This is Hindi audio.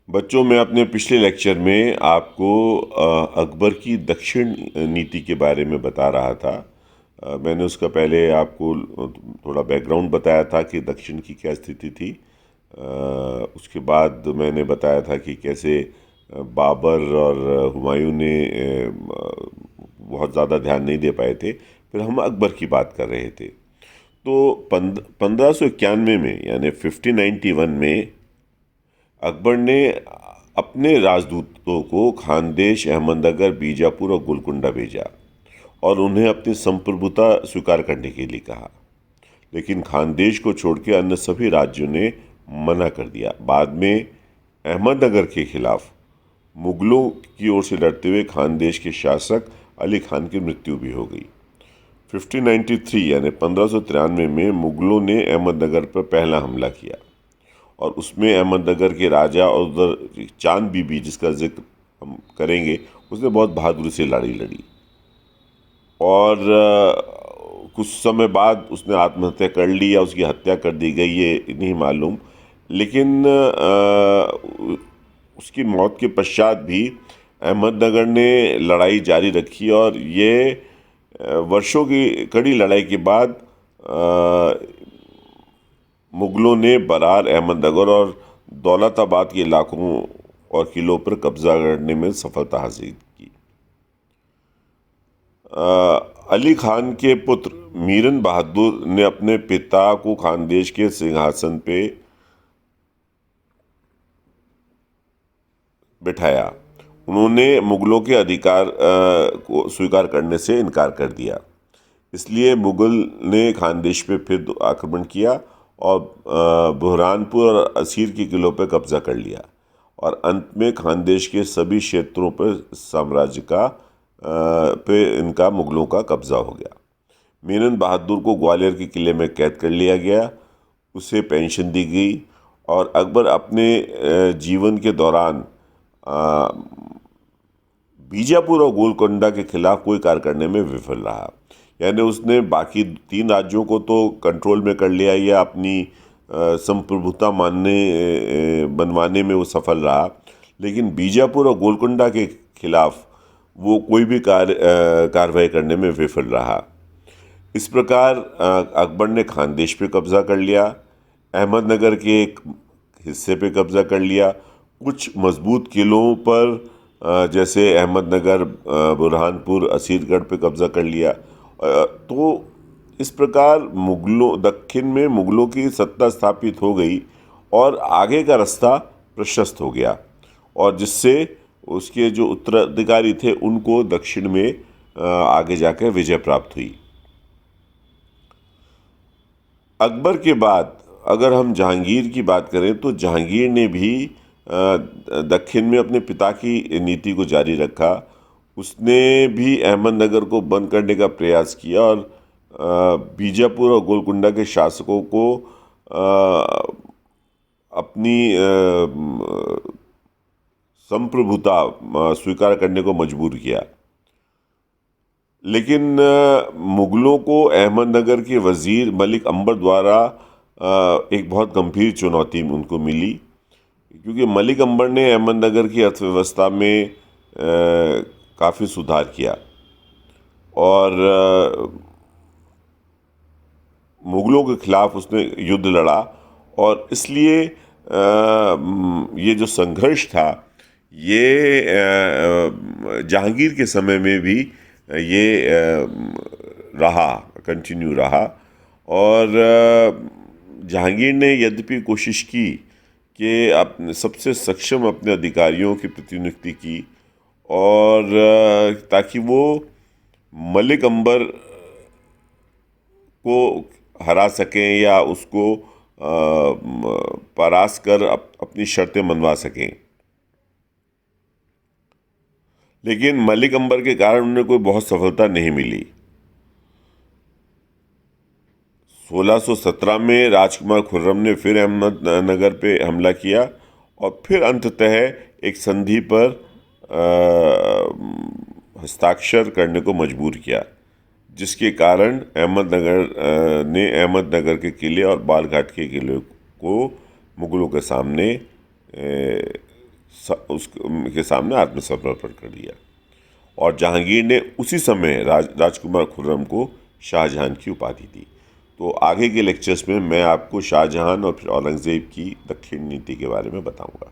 बच्चों, मैं अपने पिछले लेक्चर में आपको अकबर की दक्षिण नीति के बारे में बता रहा था। मैंने उसका पहले आपको थोड़ा बैकग्राउंड बताया था कि दक्षिण की क्या स्थिति थी। उसके बाद मैंने बताया था कि कैसे बाबर और हुमायूं ने बहुत ज़्यादा ध्यान नहीं दे पाए थे। फिर हम अकबर की बात कर रहे थे। तो 1591 में यानी 1591 में अकबर ने अपने राजदूतों को खानदेश, अहमदनगर, बीजापुर और गोलकुंडा भेजा और उन्हें अपनी संप्रभुता स्वीकार करने के लिए कहा। लेकिन खानदेश को छोड़ के अन्य सभी राज्यों ने मना कर दिया। बाद में अहमदनगर के खिलाफ मुगलों की ओर से लड़ते हुए खानदेश के शासक अली खान की मृत्यु भी हो गई। 1593 यानी 1593 में मुगलों ने अहमदनगर पर पहला हमला किया और उसमें अहमदनगर के राजा और उधर चांद बीबी, जिसका जिक्र हम करेंगे, उसने बहुत बहादुरी से लड़ी लड़ी और कुछ समय बाद उसने आत्महत्या कर ली या उसकी हत्या कर दी गई, ये नहीं मालूम। लेकिन उसकी मौत के पश्चात भी अहमदनगर ने लड़ाई जारी रखी और ये वर्षों की कड़ी लड़ाई के बाद मुगलों ने बरार, अहमदनगर और दौलताबाद के इलाकों और किलों पर कब्जा करने में सफलता हासिल की। अली खान के पुत्र मीरन बहादुर ने अपने पिता को खानदेश के सिंहासन पे बिठाया। उन्होंने मुगलों के अधिकार को स्वीकार करने से इनकार कर दिया। इसलिए मुगल ने खानदेश पे फिर आक्रमण किया और बुरहानपुर और असीर के किलों पर कब्जा कर लिया और अंत में खानदेश के सभी क्षेत्रों पर साम्राज्य का पे इनका मुगलों का कब्जा हो गया। मीरन बहादुर को ग्वालियर के किले में कैद कर लिया गया, उसे पेंशन दी गई और अकबर अपने जीवन के दौरान बीजापुर और गोलकोंडा के खिलाफ कोई कार्य करने में विफल रहा। यानी उसने बाकी 3 राज्यों को तो कंट्रोल में कर लिया या अपनी संप्रभुता बनवाने में वो सफल रहा, लेकिन बीजापुर और गोलकोंडा के खिलाफ वो कोई भी कार्रवाई करने में विफल रहा। इस प्रकार अकबर ने खानदेश पे कब्जा कर लिया, अहमदनगर के एक हिस्से पे कब्जा कर लिया, कुछ मजबूत किलों पर जैसे अहमदनगर, बुरहानपुर, असीरगढ़ पे कब्जा कर लिया। तो इस प्रकार मुगलों दक्षिण में मुगलों की सत्ता स्थापित हो गई और आगे का रास्ता प्रशस्त हो गया और जिससे उसके जो उत्तराधिकारी थे उनको दक्षिण में आगे जाकर विजय प्राप्त हुई। अकबर के बाद अगर हम जहांगीर की बात करें तो जहांगीर ने भी दक्षिण में अपने पिता की नीति को जारी रखा। उसने भी अहमदनगर को बंद करने का प्रयास किया और बीजापुर और गोलकुंडा के शासकों को अपनी संप्रभुता स्वीकार करने को मजबूर किया। लेकिन मुगलों को अहमदनगर के वज़ीर मलिक अंबर द्वारा एक बहुत गंभीर चुनौती उनको मिली, क्योंकि मलिक अंबर ने अहमदनगर की अर्थव्यवस्था में काफ़ी सुधार किया और मुगलों के खिलाफ उसने युद्ध लड़ा और इसलिए ये जो संघर्ष था ये जहांगीर के समय में भी ये रहा, कंटिन्यू रहा। और जहांगीर ने यद्यपि कोशिश की कि अपने सबसे सक्षम अपने अधिकारियों की प्रतिनियुक्ति की और ताकि वो मलिक अंबर को हरा सकें या उसको परास्त कर अपनी शर्तें मनवा सकें। लेकिन मलिक अंबर के कारण उन्हें कोई बहुत सफलता नहीं मिली। 1617 में राजकुमार खुर्रम ने फिर अहमदनगर पे हमला किया और फिर अंततः एक संधि पर हस्ताक्षर करने को मजबूर किया, जिसके कारण अहमदनगर के किले और बालघाट के किले को मुगलों के सामने उसके सामने आत्मसमर्पण कर दिया। और जहांगीर ने उसी समय राजकुमार खुर्रम को शाहजहां की उपाधि दी। तो आगे के लेक्चर्स में मैं आपको शाहजहां और फिर औरंगज़ेब की दक्षिण नीति के बारे में बताऊंगा।